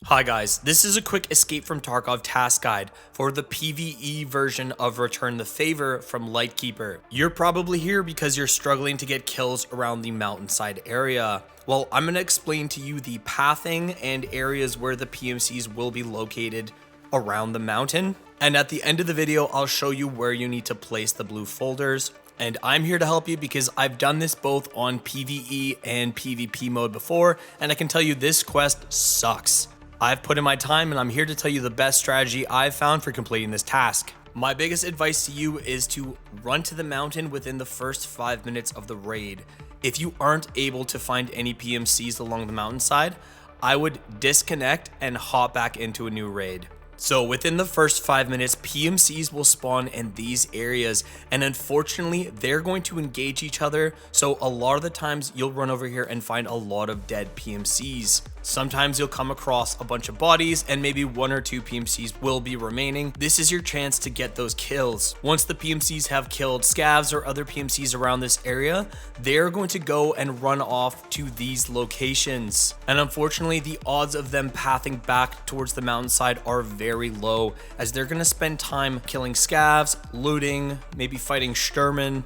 Hi guys, this is a quick Escape from Tarkov task guide for the PVE version of Return the Favor from Lightkeeper. You're probably here because you're struggling to get kills around the mountainside area. Well, I'm going to explain to you the pathing and areas where the PMCs will be located around the mountain. And at the end of the video, I'll show you where you need to place the blue folders. And I'm here to help you because I've done this both on PvE and PvP mode before, and I can tell you this quest sucks. I've put in my time and I'm here to tell you the best strategy I've found for completing this task. My biggest advice to you is to run to the mountain within the first 5 minutes of the raid. If you aren't able to find any PMCs along the mountainside, I would disconnect and hop back into a new raid. So within the first 5 minutes, PMCs will spawn in these areas, and unfortunately, they're going to engage each other, so a lot of the times you'll run over here and find a lot of dead PMCs. Sometimes you'll come across a bunch of bodies and maybe 1 or 2 PMCs will be remaining. This is your chance to get those kills. Once the PMCs have killed scavs or other PMCs around this area, they're going to go and run off to these locations. And unfortunately, the odds of them pathing back towards the mountainside are very low, as they're going to spend time killing scavs, looting, maybe fighting Sturman,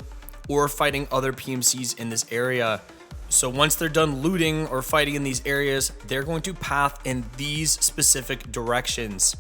or fighting other PMCs in this area. So once they're done looting or fighting in these areas, they're going to path in these specific directions.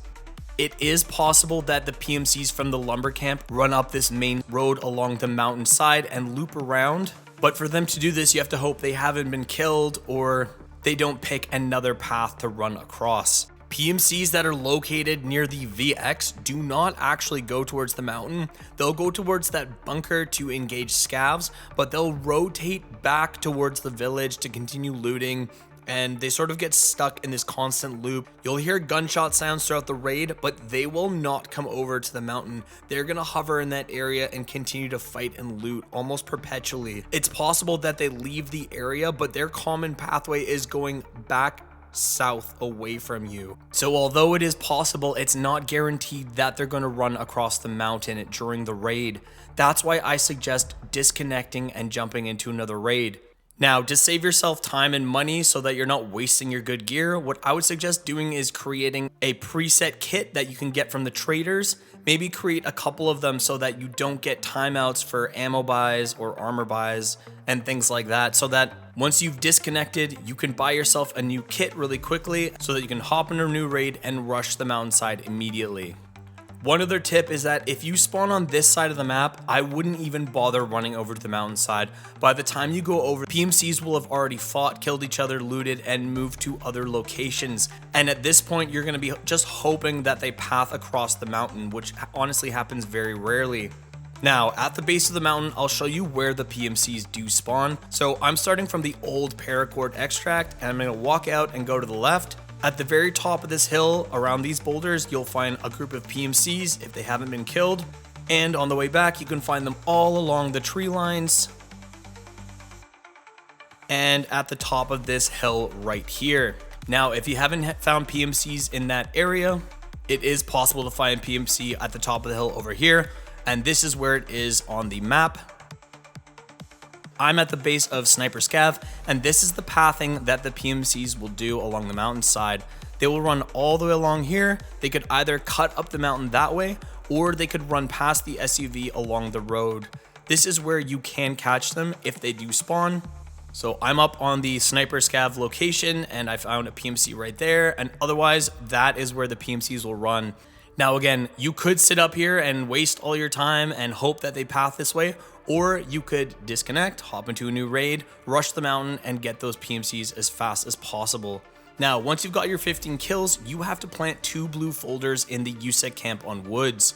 It is possible that the PMCs from the lumber camp run up this main road along the mountainside and loop around, but for them to do this, you have to hope they haven't been killed or they don't pick another path to run across. PMCs that are located near the VX do not actually go towards the mountain. They'll go towards that bunker to engage scavs, but they'll rotate back towards the village to continue looting, and they sort of get stuck in this constant loop. You'll hear gunshot sounds throughout the raid, but they will not come over to the mountain. They're gonna hover in that area and continue to fight and loot almost perpetually. It's possible that they leave the area, but their common pathway is going back south away from you. So although it is possible, it's not guaranteed that they're going to run across the mountain during the raid. That's why I suggest disconnecting and jumping into another raid. Now, to save yourself time and money so that you're not wasting your good gear, what I would suggest doing is creating a preset kit that you can get from the traders. Maybe create a couple of them so that you don't get timeouts for ammo buys or armor buys and things like that, so that once you've disconnected, you can buy yourself a new kit really quickly so that you can hop into a new raid and rush the mountainside immediately. One other tip is that if you spawn on this side of the map, I wouldn't even bother running over to the mountainside. By the time you go over, PMCs will have already fought, killed each other, looted, and moved to other locations. And at this point, you're going to be just hoping that they path across the mountain, which honestly happens very rarely. Now, at the base of the mountain, I'll show you where the PMCs do spawn. So I'm starting from the old paracord extract, and I'm going to walk out and go to the left. At the very top of this hill, around these boulders, you'll find a group of PMCs if they haven't been killed. And on the way back, you can find them all along the tree lines. And at the top of this hill right here. Now, if you haven't found PMCs in that area, it is possible to find PMC at the top of the hill over here. And this is where it is on the map. I'm at the base of Sniper Scav, and this is the pathing that the PMCs will do along the mountainside. They will run all the way along here. They could either cut up the mountain that way, or they could run past the SUV along the road. This is where you can catch them if they do spawn. So I'm up on the Sniper Scav location, and I found a PMC right there, and otherwise, that is where the PMCs will run. Now again, you could sit up here and waste all your time and hope that they path this way, or you could disconnect, hop into a new raid, rush the mountain, and get those PMCs as fast as possible. Now, once you've got your 15 kills, you have to plant 2 blue folders in the USEC camp on Woods.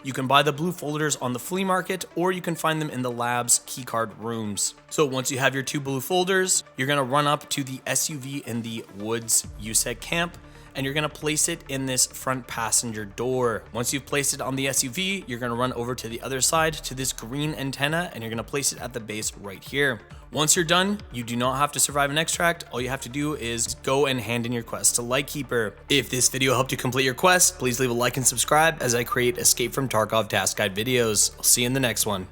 You can buy the blue folders on the flea market, or you can find them in the lab's keycard rooms. So once you have your 2 blue folders, you're gonna run up to the SUV in the Woods USEC camp, and you're gonna place it in this front passenger door. Once you've placed it on the SUV, you're gonna run over to the other side to this green antenna, and you're gonna place it at the base right here. Once you're done, you do not have to survive an extract. All you have to do is go and hand in your quest to Lightkeeper. If this video helped you complete your quest, please leave a like and subscribe as I create Escape from Tarkov task guide videos. I'll see you in the next one.